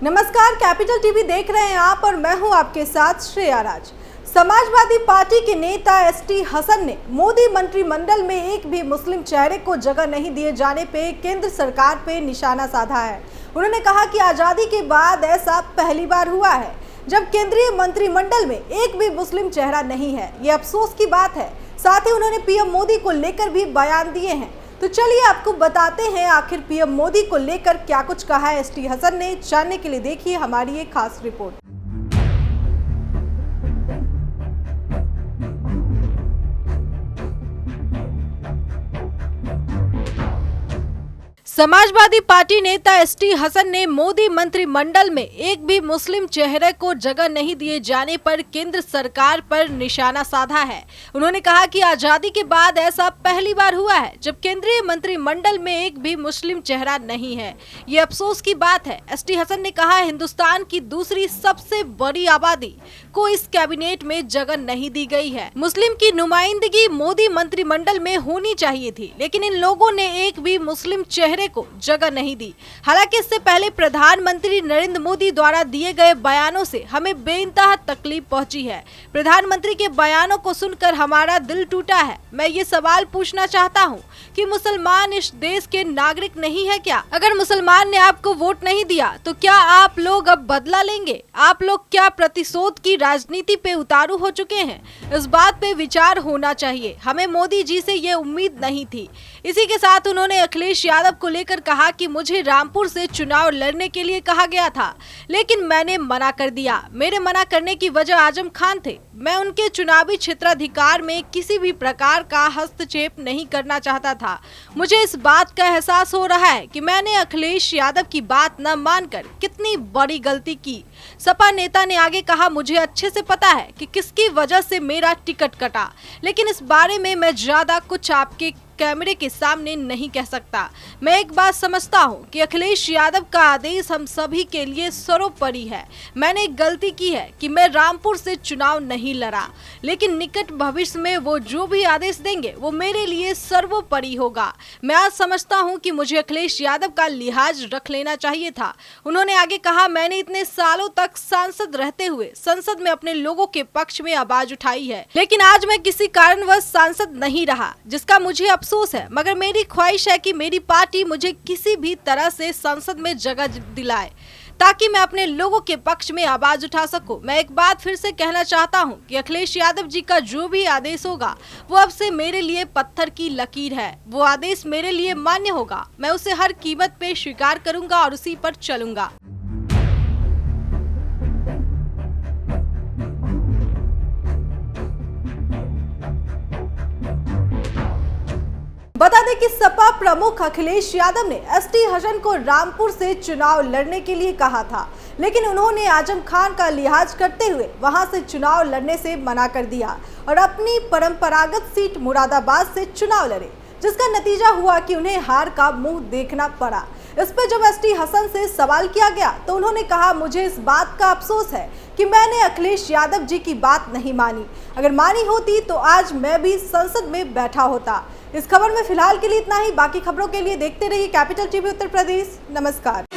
नमस्कार, capital TV देख रहे हैं आप और मैं हूं आपके साथ श्रेया राज। समाजवादी पार्टी के नेता एसटी हसन ने मोदी मंत्रिमंडल में एक भी मुस्लिम चेहरे को जगह नहीं दिए जाने पे केंद्र सरकार पे निशाना साधा है। उन्होंने कहा कि आजादी के बाद ऐसा पहली बार हुआ है जब केंद्रीय मंत्रिमंडल में एक भी मुस्लिम चेहरा नहीं है। ये अफसोस की बात है। साथ ही उन्होंने पीएम मोदी को लेकर भी बयान दिए हैं। तो चलिए आपको बताते हैं आखिर पीएम मोदी को लेकर क्या कुछ कहा है एसटी हसन ने। जानने के लिए देखिए हमारी एक खास रिपोर्ट। समाजवादी पार्टी नेता एसटी हसन ने मोदी मंत्रिमंडल में एक भी मुस्लिम चेहरे को जगह नहीं दिए जाने पर केंद्र सरकार पर निशाना साधा है। उन्होंने कहा कि आजादी के बाद ऐसा पहली बार हुआ है जब केंद्रीय मंत्रिमंडल में एक भी मुस्लिम चेहरा नहीं है। ये अफसोस की बात है। एसटी हसन ने कहा, हिंदुस्तान की दूसरी सबसे बड़ी आबादी को इस कैबिनेट में जगह नहीं दी गई है। मुस्लिम की नुमाइंदगी मोदी मंत्रिमंडल में होनी चाहिए थी, लेकिन इन लोगों ने एक भी मुस्लिम चेहरे को जगह नहीं दी। हालांकि इससे पहले प्रधानमंत्री नरेंद्र मोदी द्वारा दिए गए बयानों से हमें बेइंतहा तकलीफ पहुंची है। प्रधानमंत्री के बयानों को सुनकर हमारा दिल टूटा है। मैं ये सवाल पूछना चाहता हूं कि मुसलमान इस देश के नागरिक नहीं है क्या? अगर मुसलमान ने आपको वोट नहीं दिया तो क्या आप लोग अब बदला लेंगे? आप लोग क्या प्रतिशोध की राजनीति पे उतारू हो चुके हैं? इस बात पे विचार होना चाहिए। हमें मोदी जी से ये उम्मीद नहीं थी। इसी के साथ उन्होंने अखिलेश यादव को लेकर कहा कि मुझे रामपुर से चुनाव लड़ने के लिए कहा गया था, लेकिन मैंने मना कर दिया। मेरे मना करने की वजह आजम खान थे। मैं उनके चुनावी क्षेत्राधिकार में किसी भी प्रकार का हस्तक्षेप नहीं करना चाहता था। मुझे इस बात का एहसास हो रहा है कि मैंने अखिलेश यादव की बात न मानकर कितनी बड़ी गलती की। सपा नेता ने आगे कहा, मुझे अच्छे से पता है कि किसकी वजह से मेरा टिकट कटा, लेकिन इस बारे में मैं ज्यादा कुछ आपके कैमरे के सामने नहीं कह सकता। मैं एक बात समझता हूं कि अखिलेश यादव का आदेश हम सभी के लिए सर्वोपरि है। मैंने एक गलती की है कि मैं रामपुर से चुनाव नहीं लड़ा, लेकिन निकट भविष्य में वो जो भी आदेश देंगे वो मेरे लिए सर्वोपरि होगा। मैं आज समझता हूं कि मुझे अखिलेश यादव का लिहाज रख लेना चाहिए था। उन्होंने आगे कहा, मैंने इतने सालों तक सांसद रहते हुए संसद में अपने लोगों के पक्ष में आवाज उठाई है, लेकिन आज मैं किसी कारणवश सांसद नहीं रहा, जिसका मुझे अफसोस है। मगर मेरी ख्वाहिश है कि मेरी पार्टी मुझे किसी भी तरह से संसद में जगह दिलाए ताकि मैं अपने लोगों के पक्ष में आवाज उठा सकूं। मैं एक बात फिर से कहना चाहता हूं कि अखिलेश यादव जी का जो भी आदेश होगा वो अब से मेरे लिए पत्थर की लकीर है। वो आदेश मेरे लिए मान्य होगा। मैं उसे हर कीमत पे स्वीकार करूंगा और उसी पर चलूंगा। बता दें कि सपा प्रमुख अखिलेश यादव ने एसटी हसन को रामपुर से चुनाव लड़ने के लिए कहा था, लेकिन उन्होंने आजम खान का लिहाज करते हुए वहां से चुनाव लड़ने से मना कर दिया और अपनी परंपरागत सीट मुरादाबाद से चुनाव लड़े, जिसका नतीजा हुआ कि उन्हें हार का मुंह देखना पड़ा। इस पर जब एसटी हसन से सवाल किया गया तो उन्होंने कहा, मुझे इस बात का अफसोस है कि मैंने अखिलेश यादव जी की बात नहीं मानी। अगर मानी होती तो आज मैं भी संसद में बैठा होता। इस खबर में फिलहाल के लिए इतना ही। बाकी खबरों के लिए देखते रहिए कैपिटल टीवी उत्तर प्रदेश। नमस्कार।